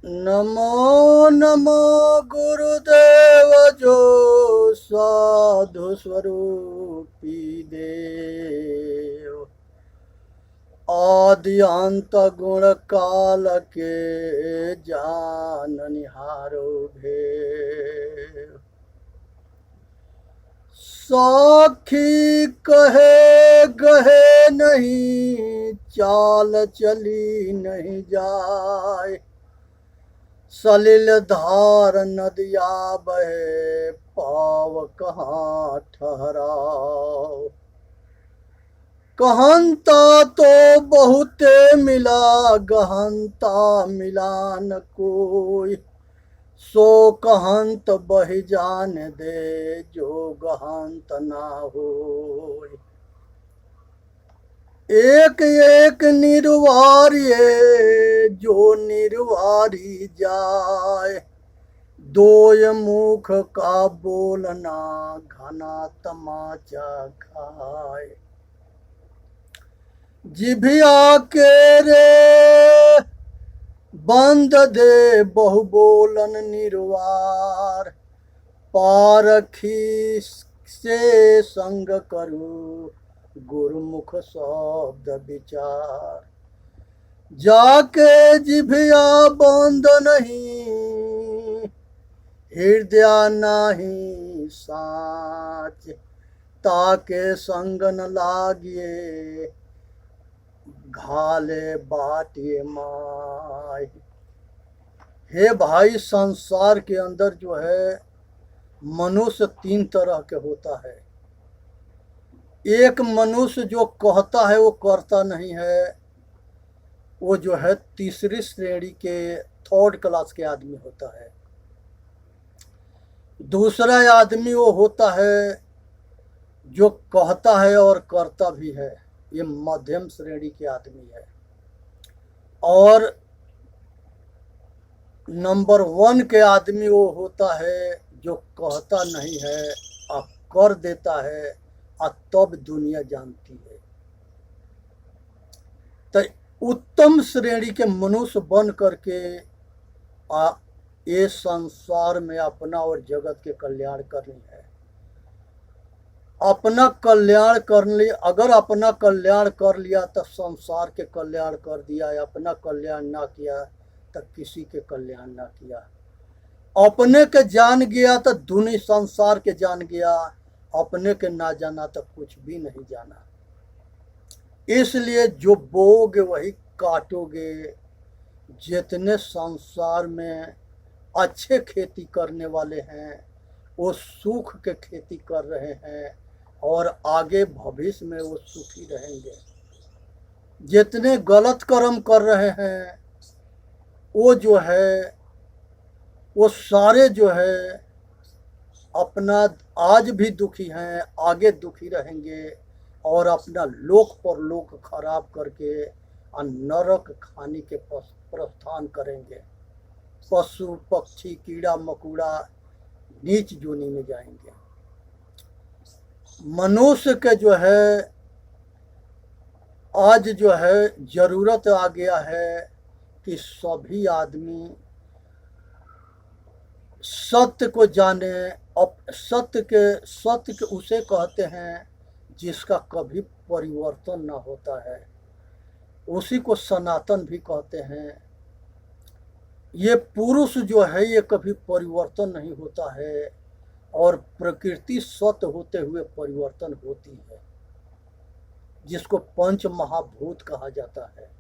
नमो नमो गुरुदेव जो साधु स्वरूपी देव। आदि अंत गुण काल के जाननिहारो भेव। साखी कहे गहे नहीं, चाल चली नहीं जाए। सलिल धार नदिया बहे, पाव कहाँ ठहराओ। कहंता तो बहुते मिला, गहनता मिला न कोई। सो कहंत बहि जान दे, जो गहंत ना होय। एक एक निर्वार्य, जो निर्वारी जाए। दोय मुख का बोलना, घना तमाचा खाए। जिभिया के रे बंद दे, बहु बोलन निर्वार। पारखी से संग करू, गुरुमुख शब्द विचार। जाके जिभिया बंद नहीं, हृदय नाही साच। ताके संग न लागिए, घाले बाटिए माय। हे भाई, संसार के अंदर जो है मनुष्य तीन तरह के होता है। एक मनुष्य जो कहता है वो करता नहीं है, वो जो है तीसरी श्रेणी के थर्ड क्लास के आदमी होता है। दूसरा आदमी वो होता है जो कहता है और करता भी है, ये मध्यम श्रेणी के आदमी है। और नंबर 1 के आदमी वो होता है जो कहता नहीं है और कर देता है, और तब दुनिया जानती है। तो उत्तम श्रेणी के मनुष्य बन करके ये संसार में अपना और जगत के कल्याण करनी है। अपना कल्याण कर ली, अगर अपना कल्याण कर लिया तो संसार के कल्याण कर दिया, अपना कल्याण ना किया तो किसी के कल्याण ना किया। अपने के जान गया तो दुनिया संसार के जान गया, अपने के ना जाना तो कुछ भी नहीं जाना। इसलिए जो बोगे वही काटोगे। जितने संसार में अच्छे खेती करने वाले हैं वो सुख के खेती कर रहे हैं, और आगे भविष्य में वो सुखी रहेंगे। जितने गलत कर्म कर रहे हैं वो जो है वो सारे जो है अपना आज भी दुखी हैं, आगे दुखी रहेंगे, और अपना लोक पर लोक खराब करके नरक खाने के प्रस्थान करेंगे। पशु पक्षी कीड़ा मकोड़ा नीच जोनी में जाएंगे। मनुष्य के जो है आज जो है जरूरत आ गया है कि सभी आदमी सत्य को जाने। अब सत्य के उसे कहते हैं जिसका कभी परिवर्तन ना होता है, उसी को सनातन भी कहते हैं। ये पुरुष जो है ये कभी परिवर्तन नहीं होता है, और प्रकृति सत्य होते हुए परिवर्तन होती है, जिसको पंच महाभूत कहा जाता है।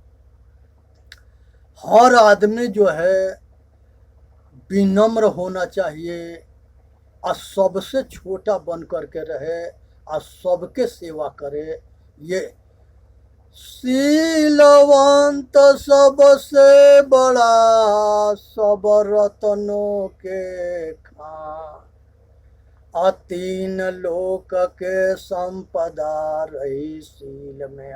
हर आदमी जो है विनम्र होना चाहिए, और सबसे छोटा बन करके रहे, और सबके सेवा करे। ये शीलवंत सबसे बड़ा, सब रत्नों के खान। तीन लोक के संपदा रही शील में।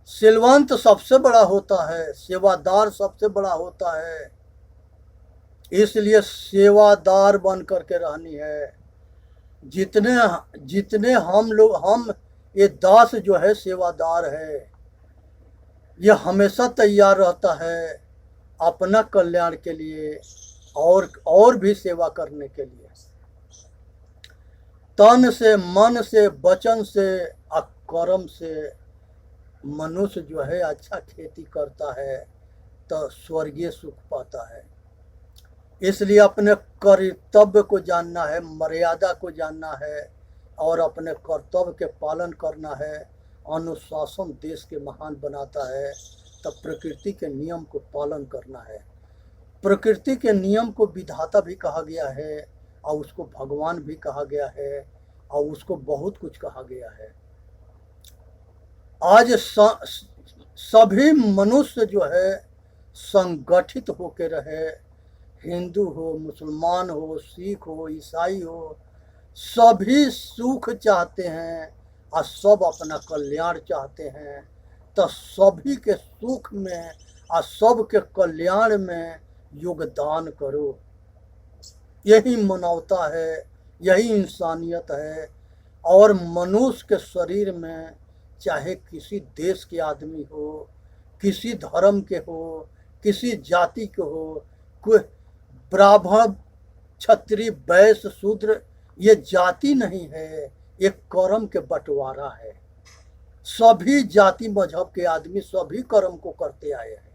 शीलवंत सबसे बड़ा होता है, सेवादार सबसे बड़ा होता है। इसलिए सेवादार बन करके रहनी है। जितने जितने हम ये दास जो है सेवादार है, ये हमेशा तैयार रहता है अपना कल्याण के लिए और भी सेवा करने के लिए तन से, मन से, वचन से और कर्म से मनुष्य जो है अच्छा खेती करता है तो स्वर्गीय सुख पाता है। इसलिए अपने कर्तव्य को जानना है, मर्यादा को जानना है और अपने कर्तव्य के पालन करना है। अनुशासन देश के महान बनाता है। तब प्रकृति के नियम को पालन करना है। प्रकृति के नियम को विधाता भी कहा गया है और उसको भगवान भी कहा गया है और उसको बहुत कुछ कहा गया है। आज सभी मनुष्य जो है संगठित होकर रहे, हिंदू हो, मुसलमान हो, सिख हो, ईसाई हो, सभी सुख चाहते हैं और सब अपना कल्याण चाहते हैं। तो सभी के सुख में और सबके कल्याण में योगदान करो। यही मानवता है, यही इंसानियत है। और मनुष्य के शरीर में चाहे किसी देश के आदमी हो, किसी धर्म के हो, किसी जाति के हो, कोई ब्राह्मण, क्षत्रिय, वैश्य, शूद्र, ये जाति नहीं है, एक कर्म के बंटवारा है। सभी जाति मजहब के आदमी सभी कर्म को करते आए हैं।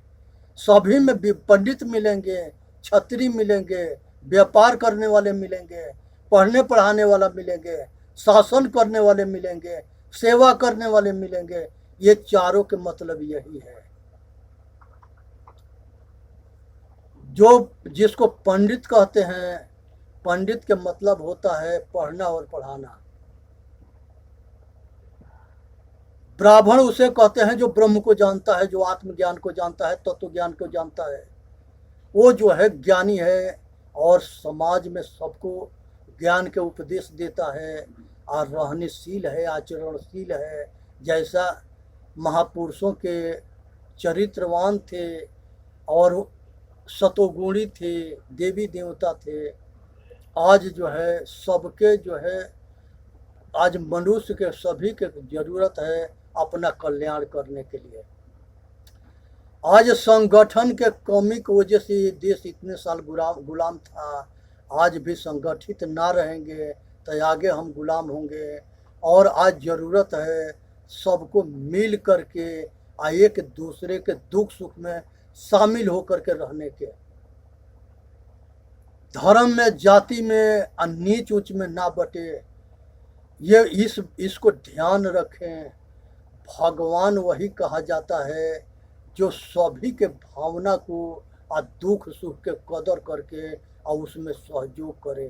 सभी में पंडित मिलेंगे, क्षत्रिय मिलेंगे, व्यापार करने वाले मिलेंगे, पढ़ने पढ़ाने वाला मिलेंगे, शासन करने वाले मिलेंगे, सेवा करने वाले मिलेंगे। ये चारों के मतलब यही है। जो जिसको पंडित कहते हैं, पंडित के मतलब होता है पढ़ना और पढ़ाना। ब्राह्मण उसे कहते हैं जो ब्रह्म को जानता है, जो आत्मज्ञान को जानता है, तत्व ज्ञान को जानता है। वो जो है ज्ञानी है और समाज में सबको ज्ञान के उपदेश देता है और रहनशील है, आचरणशील है। जैसा महापुरुषों के चरित्रवान थे और सतोगुणी थे, देवी देवता थे। आज जो है सबके जो है, आज मनुष्य के सभी के जरूरत है अपना कल्याण करने के लिए। आज संगठन के कमी की वजह से ये देश इतने साल गुलाम था। आज भी संगठित ना रहेंगे तो आगे हम गुलाम होंगे। और आज ज़रूरत है सबको मिल करके एक दूसरे के दुख सुख में शामिल होकर के रहने के। धर्म में, जाति में, नीच ऊंच में ना बटे। ये इसको ध्यान रखें। भगवान वही कहा जाता है जो सभी के भावना को और दुख सुख के कदर करके और उसमें सहयोग करे।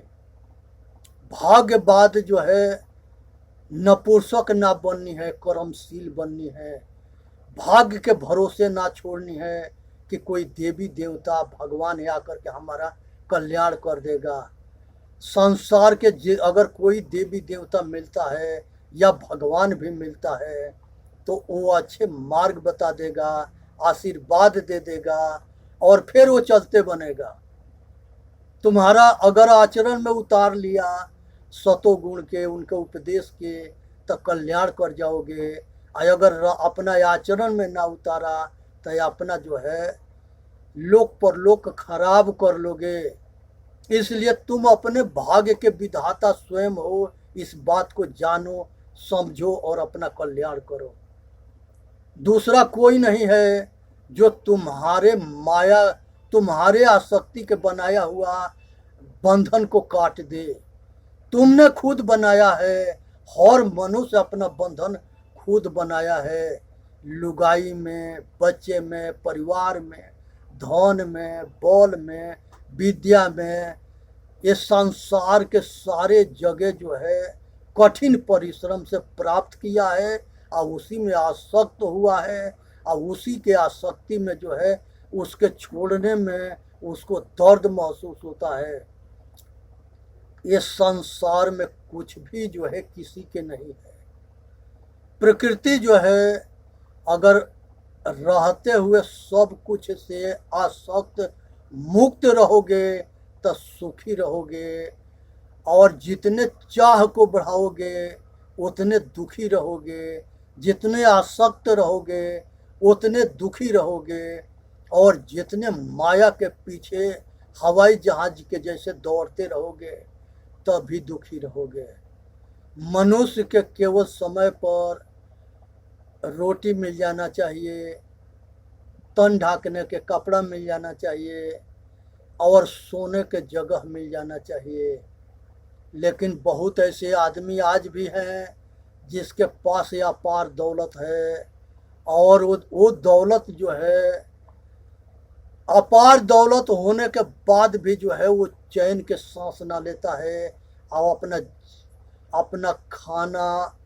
भाग्यवाद जो है नपुंसक ना बननी है, कर्मशील बननी है। भाग्य के भरोसे ना छोड़नी है कि कोई देवी देवता भगवान आकर के हमारा कल्याण कर देगा। संसार के अगर कोई देवी देवता मिलता है या भगवान भी मिलता है तो वो अच्छे मार्ग बता देगा, आशीर्वाद दे देगा और फिर वो चलते बनेगा। तुम्हारा अगर आचरण में उतार लिया सतोगुण के, उनके उपदेश के, तो कल्याण कर जाओगे। और अगर अपना आचरण में ना उतारा तो अपना जो है लोक परलोक खराब कर लोगे। इसलिए तुम अपने भाग्य के विधाता स्वयं हो, इस बात को जानो, समझो और अपना कल्याण करो। दूसरा कोई नहीं है जो तुम्हारे आसक्ति के बनाया हुआ बंधन को काट दे। तुमने खुद बनाया है। हर मनुष्य अपना बंधन खुद बनाया है। लुगाई में, बच्चे में, परिवार में, धन में, बल में, विद्या में, ये संसार के सारे जगह जो है कठिन परिश्रम से प्राप्त किया है और उसी में आसक्त हुआ है। और उसी के आसक्ति में जो है उसके छोड़ने में उसको दर्द महसूस होता है। ये संसार में कुछ भी जो है किसी के नहीं है। प्रकृति जो है अगर रहते हुए सब कुछ से आसक्त मुक्त रहोगे तो सुखी रहोगे। और जितने चाह को बढ़ाओगे उतने दुखी रहोगे। जितने आसक्त रहोगे उतने दुखी रहोगे। और जितने माया के पीछे हवाई जहाज के जैसे दौड़ते रहोगे तभी दुखी रहोगे। मनुष्य के केवल समय पर रोटी मिल जाना चाहिए, तन ढाकने के कपड़ा मिल जाना चाहिए और सोने के जगह मिल जाना चाहिए। लेकिन बहुत ऐसे आदमी आज भी हैं जिसके पास अपार दौलत है, और वो दौलत जो है, अपार दौलत होने के बाद भी जो है वो चैन के सांस ना लेता है और अपना अपना खाना,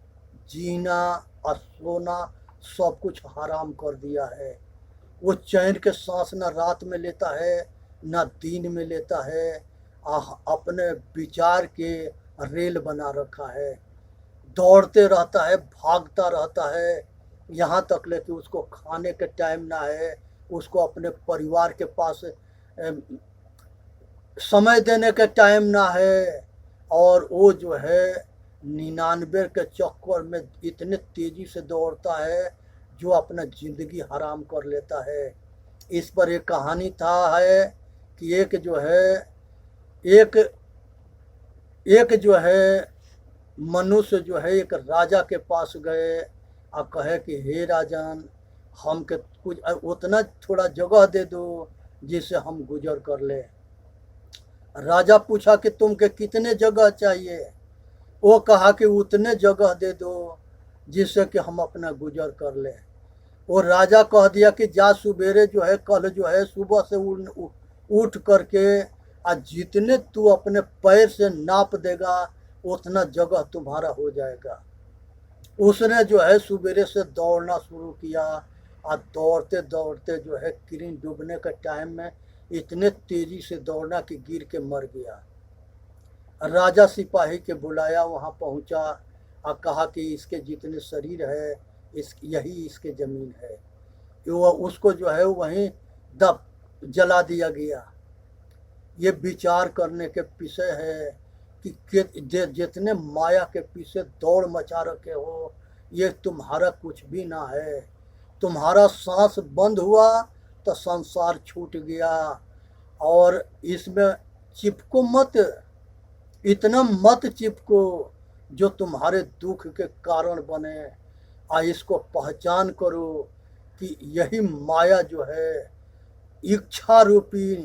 जीना और सोना सब कुछ हराम कर दिया है। वो चैन के सांस ना रात में लेता है ना दिन में लेता है, अपने विचार के रेल बना रखा है, दौड़ते रहता है, भागता रहता है, यहाँ तक ले कि उसको खाने के टाइम ना है, उसको अपने परिवार के पास समय देने के टाइम ना है, और वो जो है 99 के चक्कर में इतने तेजी से दौड़ता है जो अपना ज़िंदगी हराम कर लेता है। इस पर एक कहानी था है कि एक जो है मनुष्य जो है एक राजा के पास गए और कहे कि हे राजन, हम के कुछ उतना थोड़ा जगह दे दो जिससे हम गुजर कर ले। राजा पूछा कि तुमके कितने जगह चाहिए? वो कहा कि उतने जगह दे दो जिससे कि हम अपना गुजर कर ले। वो राजा कह दिया कि जा सवेरे जो है, कल जो है सुबह से उठ करके आज जितने तू अपने पैर से नाप देगा उतना जगह तुम्हारा हो जाएगा। उसने जो है सवेरे से दौड़ना शुरू किया और दौड़ते दौड़ते जो है किरण डूबने के टाइम में इतने तेजी से दौड़ना कि गिर के मर गया। राजा सिपाही के बुलाया, वहाँ पहुँचा और कहा कि इसके जितने शरीर है यही इसके ज़मीन है। वो उसको जो है वहीं जला दिया गया। ये विचार करने के विषय है कि जितने माया के पीछे दौड़ मचा रखे हो ये तुम्हारा कुछ भी ना है। तुम्हारा सांस बंद हुआ तो संसार छूट गया, और इसमें चिपको मत, इतना मत चिपको जो तुम्हारे दुख के कारण बने। इसको पहचान करो कि यही माया जो है इच्छा रूपी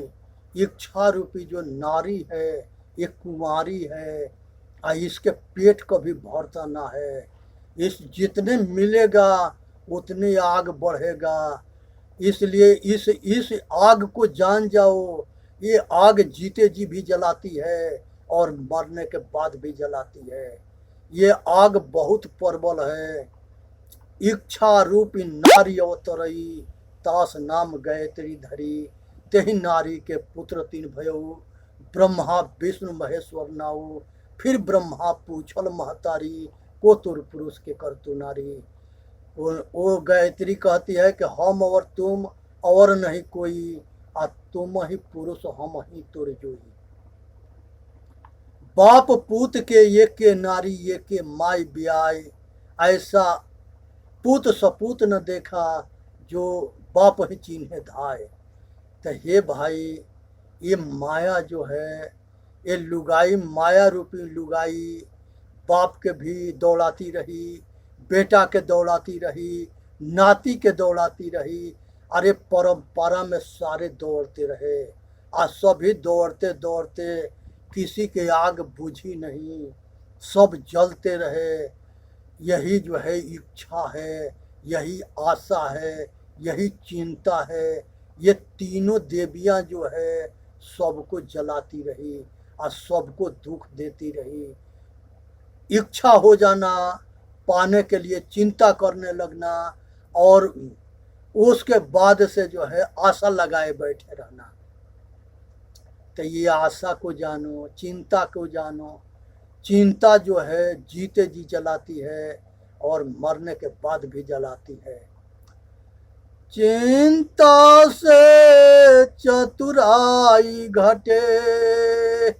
जो नारी है, ये कुंवारी है, इसके पेट कभी भरता ना है। इस जितने मिलेगा उतने आग बढ़ेगा। इसलिए इस आग को जान जाओ, ये आग जीते जी भी जलाती है और मरने के बाद भी जलाती है। ये आग बहुत प्रबल है। इच्छा रूपी नारी अवतरई, तास नाम गायत्री धरी, तेहि नारी के पुत्र तीन भयो, ब्रह्मा विष्णु महेश्वर नाऊ। फिर ब्रह्मा पूछल महतारी, को तुर पुरुष के कर तू नारी। वो गायत्री कहती है कि हम और तुम और नहीं कोई, आ तुम ही पुरुष हम ही तुर जोई। बाप पूत के ये के नारी ये के माई ब्याय, ऐसा पूत सपूत न देखा जो बाप ही चिन्हे धाय। तो हे भाई, ये माया जो है, ये लुगाई, माया रूपी लुगाई बाप के भी दौड़ाती रही, बेटा के दौड़ाती रही, नाती के दौड़ाती रही। अरे परंपरा में सारे दौड़ते रहे, आज सभी दौड़ते दौड़ते किसी के आग बुझी नहीं, सब जलते रहे। यही जो है इच्छा है, यही आशा है, यही चिंता है। ये तीनों देवियां जो है सबको जलाती रही और सबको दुख देती रही। इच्छा हो जाना, पाने के लिए चिंता करने लगना, और उसके बाद से जो है आशा लगाए बैठे रहना। तो ये आशा को जानो, चिंता को जानो। चिंता जो है जीते जी जलाती है और मरने के बाद भी जलाती है। चिंता से चतुराई घटे,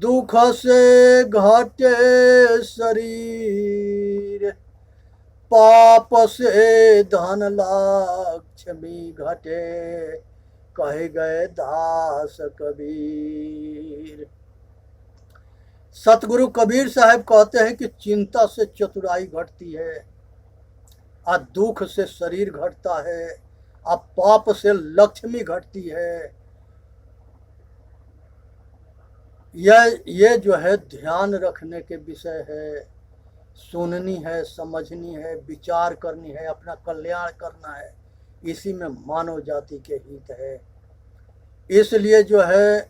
दुख से घटे शरीर, पाप से धन लक्ष्मी घटे, कहे गए दास कबीर। सतगुरु कबीर साहब कहते हैं कि चिंता से चतुराई घटती है, और दुख से शरीर घटता है, और पाप से लक्ष्मी घटती है। ये जो है ध्यान रखने के विषय है, सुननी है, समझनी है, विचार करनी है, अपना कल्याण करना है। इसी में मानव जाति के हित है। इसलिए जो है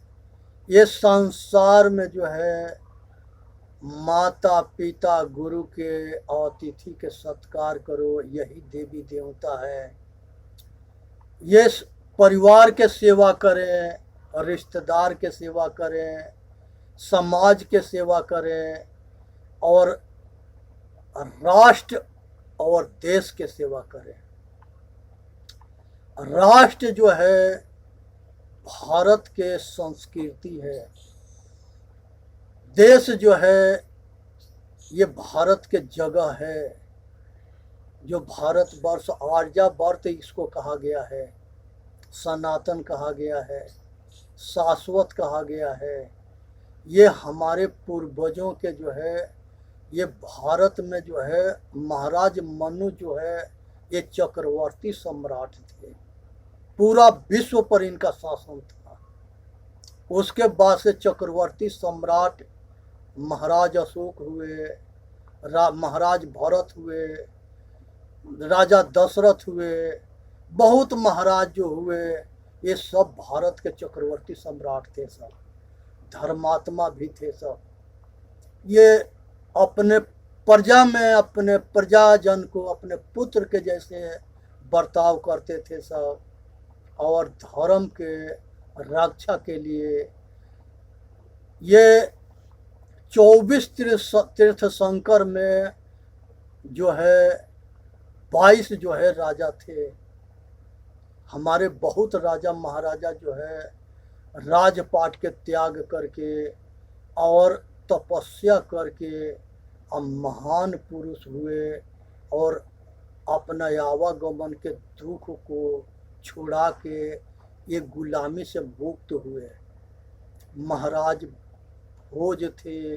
ये संसार में जो है माता पिता गुरु के अतिथि के सत्कार करो, यही देवी देवता है। ये परिवार के सेवा करें, रिश्तेदार के सेवा करें, समाज के सेवा करें, और राष्ट्र और देश के सेवा करें। राष्ट्र जो है भारत के संस्कृति है, देश जो है ये भारत के जगह है, जो भारतवर्ष आर्यावर्त इसको कहा गया है, सनातन कहा गया है, शाश्वत कहा गया है। ये हमारे पूर्वजों के जो है, ये भारत में जो है महाराज मनु जो है ये चक्रवर्ती सम्राट थे, पूरा विश्व पर इनका शासन था। उसके बाद से चक्रवर्ती सम्राट महाराज अशोक हुए, महाराज भरत हुए, राजा दशरथ हुए, बहुत महाराज जो हुए, ये सब भारत के चक्रवर्ती सम्राट थे, सब धर्मात्मा भी थे सब। ये अपने प्रजा में अपने प्रजाजन को अपने पुत्र के जैसे बर्ताव करते थे सब, और धर्म के रक्षा के लिए ये 24 तीर्थ शंकर में जो है 22 जो है राजा थे। हमारे बहुत राजा महाराजा जो है राजपाट के त्याग करके और तपस्या करके महान पुरुष हुए, और अपना आवागमन के दुख को छुड़ा के ये गुलामी से मुक्त हुए। महाराज भोज थे,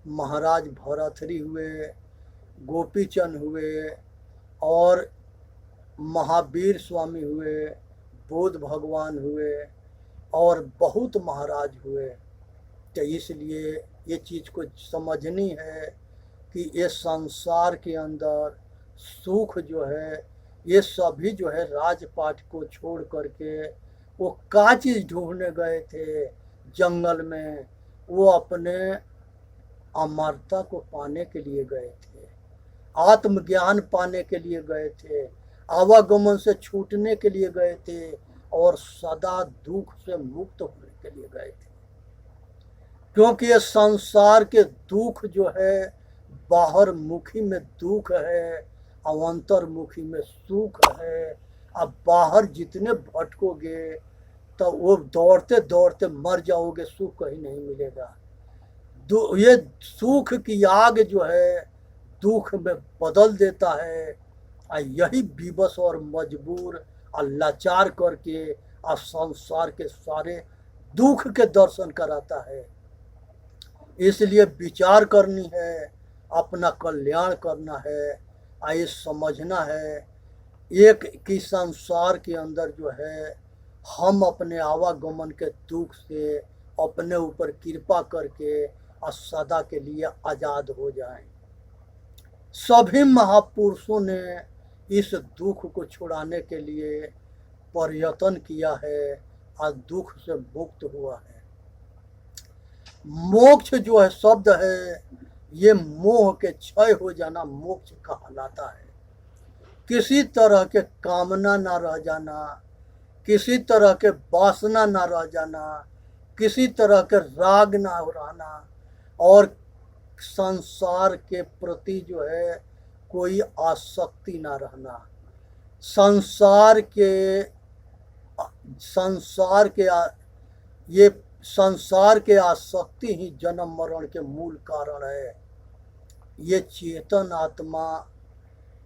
महाराज भरथरी हुए, गोपीचंद हुए, और महावीर स्वामी हुए, बुद्ध भगवान हुए, और बहुत महाराज हुए। तो इसलिए ये चीज़ को समझनी है कि ये संसार के अंदर सुख जो है, ये सभी जो है राजपाट को छोड़ करके वो क्या चीज़ ढूंढने गए थे जंगल में, वो अपने अमरता को पाने के लिए गए थे, आत्मज्ञान पाने के लिए गए थे, आवागमन से छूटने के लिए गए थे, और सदा दुख से मुक्त होने के लिए गए थे। क्योंकि ये संसार के दुख जो है बाहर मुखी में दुख है, अवंतरमुखी में सुख है। अब बाहर जितने भटकोगे तो वो दौड़ते दौड़ते मर जाओगे, सुख कहीं नहीं मिलेगा। ये सुख की आग जो है दुख में बदल देता है, और यही विवश और मजबूर और लाचार करके और संसार के सारे दुख के दर्शन कराता है। इसलिए विचार करनी है, अपना कल्याण करना है, और ये समझना है एक कि संसार के अंदर जो है हम अपने आवागमन के दुख से अपने ऊपर कृपा करके और सदा के लिए आज़ाद हो जाएं। सभी महापुरुषों ने इस दुख को छुड़ाने के लिए प्रयत्न किया है और दुख से मुक्त हुआ है। मोक्ष जो है शब्द है, ये मोह के क्षय हो जाना मोक्ष कहलाता है। किसी तरह के कामना ना रह जाना, किसी तरह के वासना ना रह जाना, किसी तरह के राग ना रहना, और संसार के प्रति जो है कोई आसक्ति ना रहना। संसार के आसक्ति ही जन्म मरण के मूल कारण है। ये चेतन आत्मा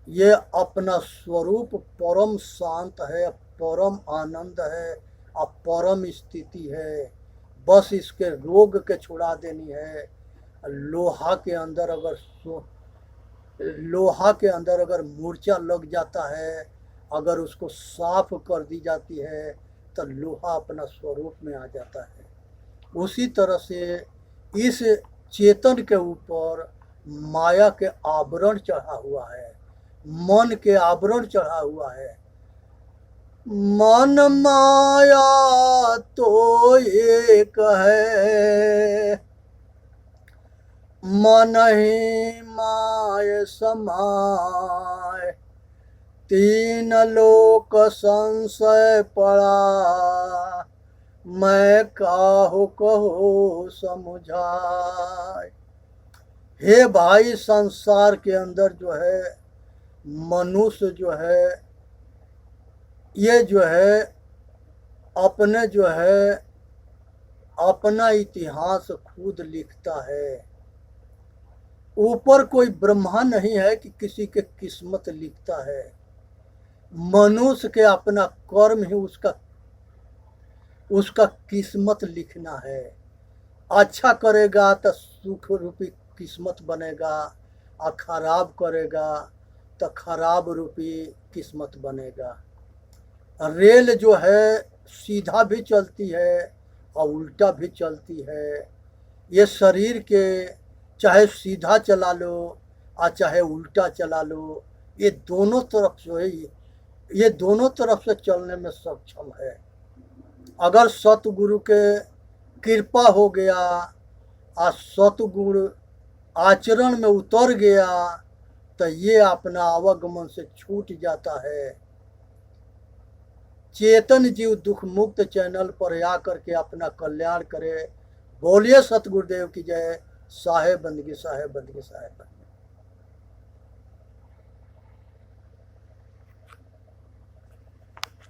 ये अपना स्वरूप परम शांत है, परम आनंद है और परम स्थिति है। बस इसके रोग के छुड़ा देनी है। लोहा के अंदर अगर मूर्छा लग जाता है, अगर उसको साफ कर दी जाती है तो लोहा अपना स्वरूप में आ जाता है। उसी तरह से इस चेतन के ऊपर माया के आवरण चढ़ा हुआ है, मन के आवरण चढ़ा हुआ है। मन माया तो एक है, मन ही माय समाय, तीन लोक संशय पड़ा, मैं काहू कहो समझाए। हे भाई, संसार के अंदर जो है मनुष्य जो है, ये जो है अपने जो है अपना इतिहास खुद लिखता है। ऊपर कोई ब्रह्मा नहीं है कि किसी के किस्मत लिखता है। मनुष्य के अपना कर्म ही उसका किस्मत लिखना है। अच्छा करेगा तो सुख रूपी किस्मत बनेगा, और खराब करेगा तो खराब रूपी किस्मत बनेगा। रेल जो है सीधा भी चलती है और उल्टा भी चलती है। ये शरीर के चाहे सीधा चला लो और चाहे उल्टा चला लो, ये दोनों तरफ जो है ये दोनों तरफ से चलने में सक्षम है। अगर सतगुरु के कृपा हो गया और सतगुरु आचरण में उतर गया तो ये अपना आवागमन से छूट जाता है। चेतन जीव दुख मुक्त चैनल पर आकर के अपना कल्याण करे। बोलिए सतगुरुदेव की जय। साहेब बंदगी, साहेब बंदगी, साहेब बंदगी।